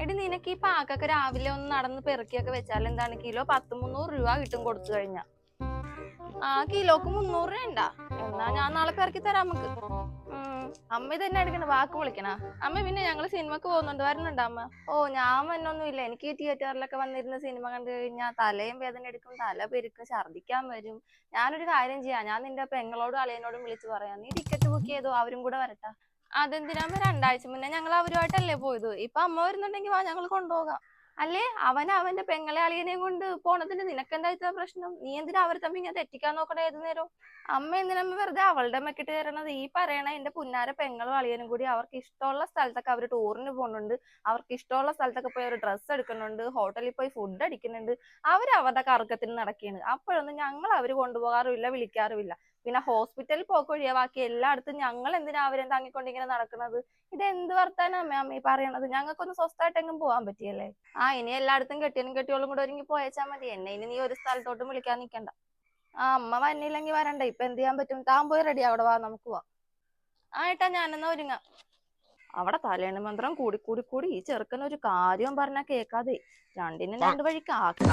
എടി നിനക്ക് ഈ പാക്കൊക്കെ രാവിലെ ഒന്ന് നടന്ന് പെറുക്കിയൊക്കെ വെച്ചാൽ എന്താണ് കിലോ 100-300 രൂപ കിട്ടും കൊടുത്തു കഴിഞ്ഞാ. ആ കിലോക്ക് 300 രൂപ ഉണ്ടാ. എന്നാ ഞാൻ നാളെ പെറുക്കി തരാം നമുക്ക്. അമ്മ ഇതന്നെ എടുക്കണ വാക്ക് വിളിക്കണ. അമ്മ പിന്നെ ഞങ്ങള് സിനിമക്ക് പോകുന്നുണ്ട്, വരണുണ്ടോ അമ്മ? ഓ ഞാൻ വന്നൊന്നും ഇല്ല. എനിക്ക് ഈ തിയേറ്ററിലൊക്കെ വന്നിരുന്ന സിനിമ കണ്ടു കഴിഞ്ഞാൽ തലയും വേദന എടുക്കും, തല പെരുക്കും, ഛർദിക്കാൻ വരും. ഞാനൊരു കാര്യം ചെയ്യാം, ഞാൻ നിന്റെ പെങ്ങളോടും അളിയനോടും വിളിച്ചു പറയാം, നീ ടിക്കറ്റ് ബുക്ക് ചെയ്തോ, അവരും കൂടെ വരട്ടെ. അതെന്തിനാ? 2 ആഴ്ച മുന്നേ ഞങ്ങൾ അവരുമായിട്ടല്ലേ പോയത്. ഇപ്പൊ അമ്മ വരുന്നുണ്ടെങ്കിൽ വാ, ഞങ്ങൾ കൊണ്ടുപോകാം. അല്ലേ അവന്റെ പെങ്ങളെ അളിയനെയും കൊണ്ട് പോണതിന് നിനക്കെന്താ ഇത്ര പ്രശ്നം? നീ എന്തിനാ അവർ തമ്മിൽ ഇങ്ങനെ തെറ്റിക്കാൻ നോക്കണേ ഏത് നേരം? അമ്മ എന്തിനമ്മ വെറുതെ അവളുടെ മെക്കിട്ട് കയറണത്? ഈ പറയണ എന്റെ പുന്നാര പെങ്ങളും അളിയനും കൂടി അവർക്ക് ഇഷ്ടമുള്ള സ്ഥലത്തൊക്കെ അവർ ടൂറിന് പോകുന്നുണ്ട്, അവർക്ക് ഇഷ്ടമുള്ള സ്ഥലത്തൊക്കെ പോയി അവർ ഡ്രസ്സ് എടുക്കുന്നുണ്ട്, ഹോട്ടലിൽ പോയി ഫുഡ് അടിക്കുന്നുണ്ട്, അവർ അവരുടെ കറക്കത്തിന് നടക്കുകയാണ്. അപ്പോഴൊന്നും ഞങ്ങൾ അവർ കൊണ്ടുപോകാറുമില്ല, വിളിക്കാറുമില്ല. പിന്നെ ഹോസ്പിറ്റലിൽ പോക്കൊഴിയാ ബാക്കി എല്ലായിടത്തും ഞങ്ങൾ എന്തിനാ അവരെ താങ്ങിക്കൊണ്ട് ഇങ്ങനെ നടക്കുന്നത്? ഇത് എന്ത് വർത്താനം അമ്മ ഈ പറയണത്? ഞങ്ങൾക്കൊന്ന് സ്വസ്ഥമായിട്ട് എങ്ങും പോകാൻ പറ്റിയല്ലേ? ഇനി എല്ലായിടത്തും കെട്ടിയനും കെട്ടിയോളും കൂടെ ഒരുങ്ങി പോയച്ചാൽ മതി. എന്നെ ഇനി നീ ഒരു സ്ഥലത്തോട്ടും വിളിക്കാൻ നിൽക്കണ്ട. അമ്മ വന്നില്ലെങ്കിൽ വരണ്ട, ഇപ്പൊ എന്ത് ചെയ്യാൻ പറ്റും? താൻ പോയി റെഡി അവിടെ വാ, നമുക്ക് പോവാം. ഏട്ടാ ഞാനെന്നാ ഒരുങ്ങാം. അവിടെ തലേണ മന്ത്രം കൂടി കൂടി കൂടി ഈ ചെറുക്കനൊരു കാര്യം പറഞ്ഞാൽ കേൾക്കാതെ രണ്ടിനും 2 വഴിക്ക് ആക്കി.